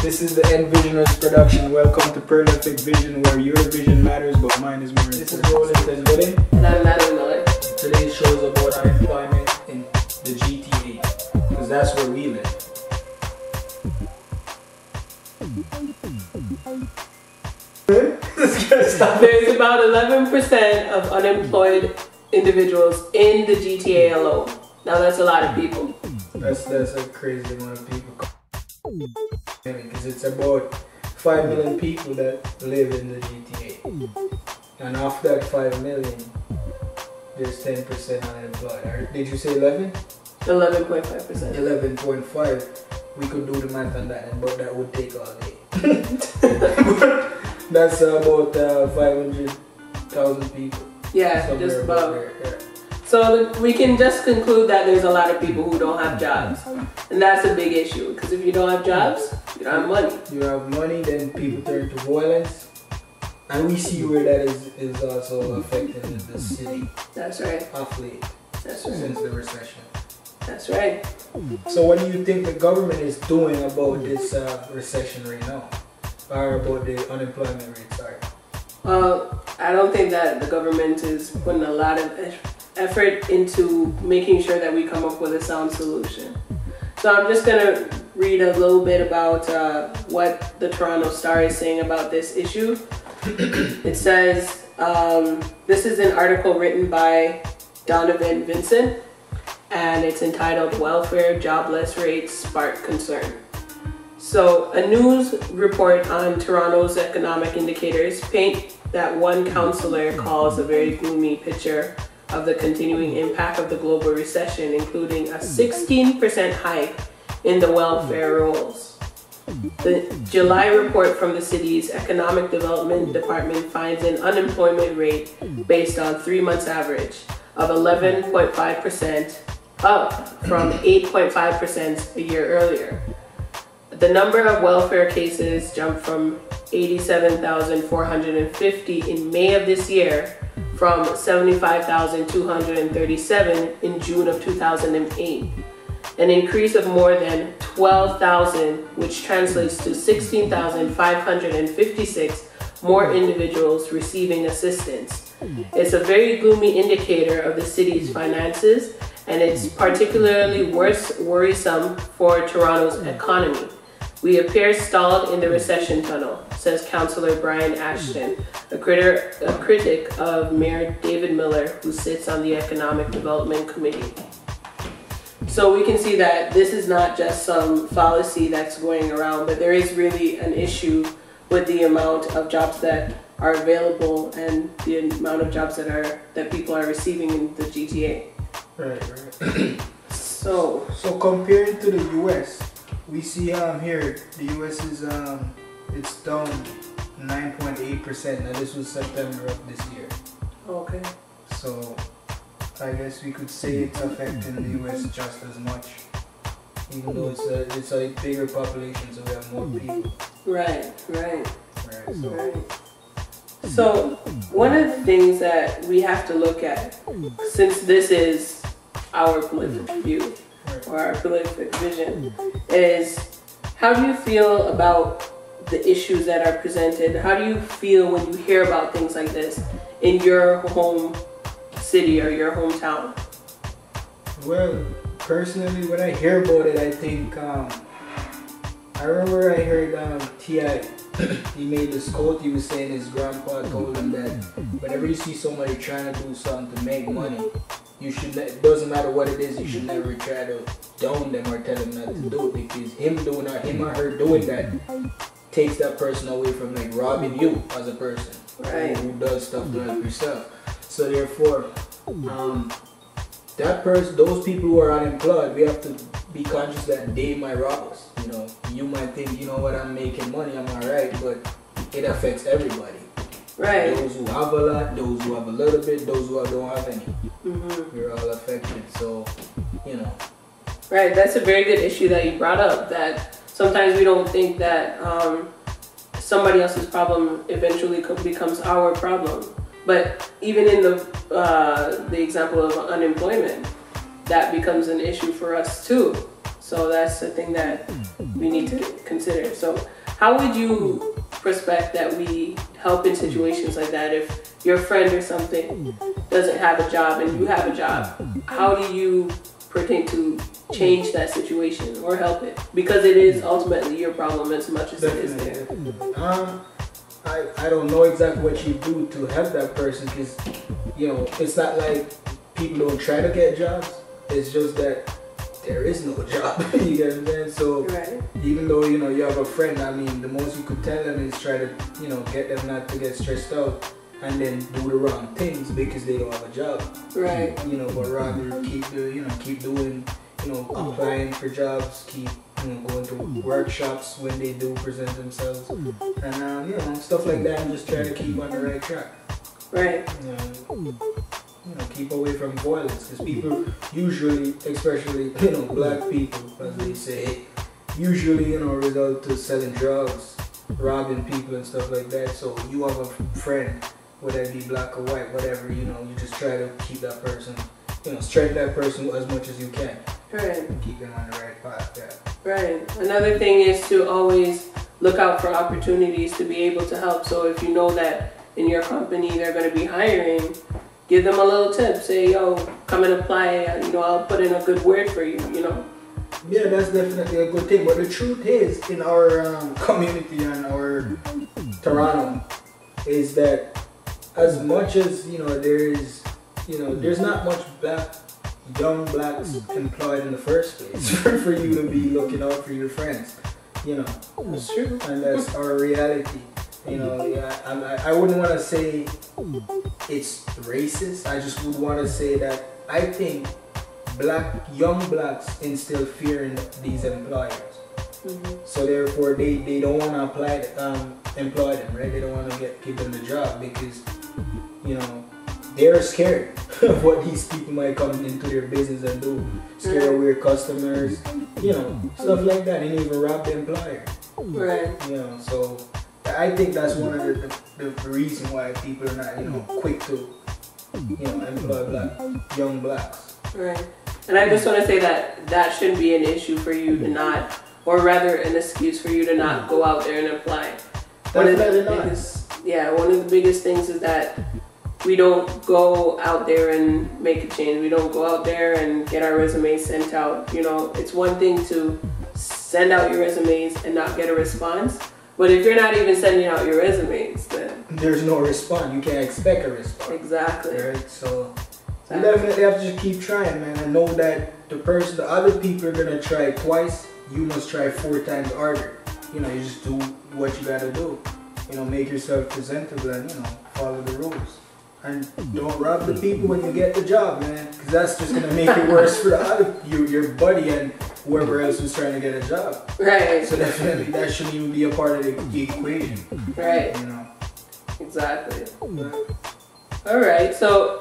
This is the Envisioners production. Welcome to Prolific Vision, where your vision matters, but mine is more important. This is Roland Willing. And I'm Madam Miller. Today's show is about unemployment in the GTA, because that's where we live. There's about 11% of unemployed individuals in the GTA alone. Now that's a lot of people. That's a crazy amount of people. Because it's about 5 million people that live in the GTA. And of that 5 million, there's 10% unemployed. Or did you say 11? 11.5%. 11.5. We could do the math on that, but that would take all day. That's about 500,000 people. Yeah, just about. There, yeah. So we can just conclude that there's a lot of people who don't have jobs. And that's a big issue, because if you don't have jobs, you don't have money. You have money, then people turn to violence. And we see where that is also affecting the city. That's right. Of late. That's right. Since the recession. That's right. So what do you think the government is doing about this recession right now? Or about the unemployment rate, sorry? I don't think that the government is putting a lot of effort into making sure that we come up with a sound solution. So I'm just going to read a little bit about what the Toronto Star is saying about this issue. It says, this is an article written by Donovan Vincent, and it's entitled "Welfare Jobless Rates Spark Concern." So a news report on Toronto's economic indicators paint that one councillor calls a very gloomy picture of the continuing impact of the global recession, including a 16% hike in the welfare rolls. The July report from the city's Economic Development Department finds an unemployment rate based on 3 months average of 11.5%, up from 8.5% a year earlier. The number of welfare cases jumped from 87,450 in May of this year from 75,237 in June of 2008, an increase of more than 12,000, which translates to 16,556 more individuals receiving assistance. It's a very gloomy indicator of the city's finances, and it's particularly worrisome for Toronto's economy. We appear stalled in the recession tunnel, says Councillor Brian Ashton, a critic of Mayor David Miller, who sits on the Economic Development Committee. So we can see that this is not just some fallacy that's going around, but there is really an issue with the amount of jobs that are available and the amount of jobs that people are receiving in the GTA. Right. So compared to the US, we see here the US is it's down 9.8%. Now this was September of this year. Okay. So I guess we could say it's affecting the US just as much, even though it's a bigger population, so we have more people. Right. So one of the things that we have to look at, since this is our prolific view or our prolific vision, is how do you feel about the issues that are presented? How do you feel when you hear about things like this in your home city or your hometown? Well, personally, when I hear about it, I think I remember I heard T.I. He made this quote. He was saying his grandpa told him that whenever you see somebody trying to do something to make money, you should. It doesn't matter what it is. You should never try to down them or tell them not to do it, because him or her doing that takes that person away from like robbing you as a person, right? Who does stuff to help yourself. So therefore, those people who are unemployed, we have to be conscious that they might rob us. You know, you might think, you know what, I'm making money, I'm alright, but it affects everybody. Right. Those who have a lot, those who have a little bit, those who don't have any. Mm-hmm. We're all affected. So, you know. Right. That's a very good issue that you brought up. That sometimes we don't think that somebody else's problem eventually becomes our problem. But even in the example of unemployment, that becomes an issue for us too. So that's the thing that we need to consider. So how would you prospect that we help in situations like that? If your friend or something doesn't have a job and you have a job, how do you pertain to change that situation or help it? Because it is ultimately your problem as much as it is there. I don't know exactly what you do to help that person, because it's not like people don't try to get jobs. It's just that there is no job. You get what I'm saying? So right. even though you have a friend, I mean, the most you could tell them is try to get them not to get stressed out and then do the wrong things because they don't have a job. Right. But rather keep doing applying for jobs, keep going to workshops when they do present themselves, and stuff like that, and just try to keep on the right track. Right. Keep away from violence, because people usually, especially black people, as they say, usually result to selling drugs, robbing people and stuff like that. So you have a friend, whether it be black or white, whatever, you just try to keep that person, strengthen that person as much as you can. Right. And keep them on the right path. Yeah. Right. Another thing is to always look out for opportunities to be able to help. So if you know that in your company they're going to be hiring, give them a little tip. Say, yo, come and apply. I'll put in a good word for you. Yeah, that's definitely a good thing. But the truth is, in our community and our Toronto, is that as much as there's not much young blacks employed in the first place for you to be looking out for your friends. That's true, and that's our reality. I wouldn't want to say it's racist. I just would want to say that I think young blacks instill fear in these employers. Mm-hmm. So therefore, they don't want to employ them, right? They don't want to give them the job because they're scared of what these people might come into their business and do. Scared of weird customers, stuff like that, and even rob the employer. Right. So I think that's one of the reason why people are not, quick to, employ young blacks. Right. And I just want to say that shouldn't be an issue for you to not, or rather an excuse for you to not go out there and apply. One of the biggest things is that we don't go out there and make a change. We don't go out there and get our resumes sent out. It's one thing to send out your resumes and not get a response. But if you're not even sending out your resumes, then there's no response. You can't expect a response. Exactly. Right? So you definitely have to just keep trying, man. And know that the other people are gonna try twice. You must try 4 times harder. You just do what you gotta do. Make yourself presentable and follow the rules. And don't rob the people when you get the job, man, because that's just gonna make it worse for your buddy and whoever else who's trying to get a job. Right. So definitely that shouldn't even be a part of the equation. Right. Exactly. All right. So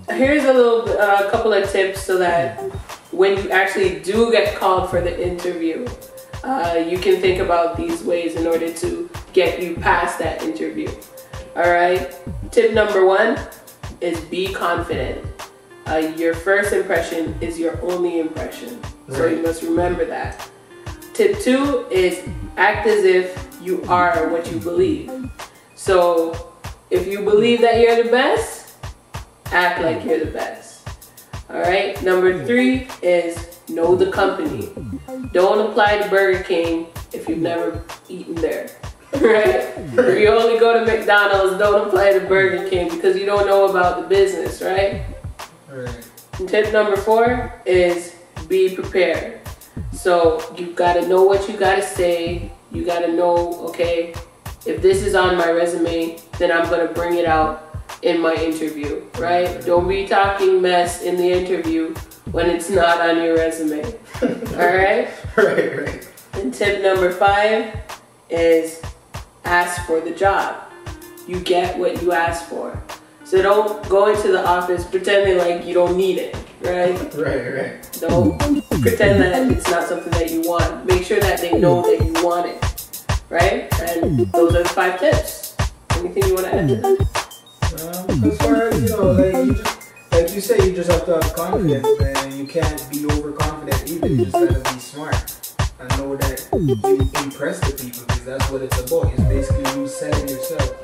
here's a couple of tips so that when you actually do get called for the interview, you can think about these ways in order to get you past that interview. All right. Tip number 1 is be confident. Your first impression is your only impression. Right. So you must remember that. Tip 2 is act as if you are what you believe. So if you believe that you're the best, act like you're the best. All right. Number 3 is know the company. Don't apply to Burger King if you've never eaten there. Right? If you only go to McDonald's, don't apply to Burger King because you don't know about the business, right? Right. And tip number 4 is be prepared. So you've got to know what you got to say. You got to know, okay, if this is on my resume, then I'm going to bring it out in my interview, right? Don't be talking mess in the interview when it's not on your resume. All right? Right. And tip number 5 is ask for the job. You get what you ask for. So don't go into the office pretending like you don't need it, right? Right. Don't pretend that it's not something that you want. Make sure that they know that you want it, right? And those are the 5 tips. Anything you want to add to that? As far as, like you say, you just have to have confidence, man. you can't be overconfident either. You just gotta be smart and know that you impress the people because that's what it's about. It's basically you selling yourself.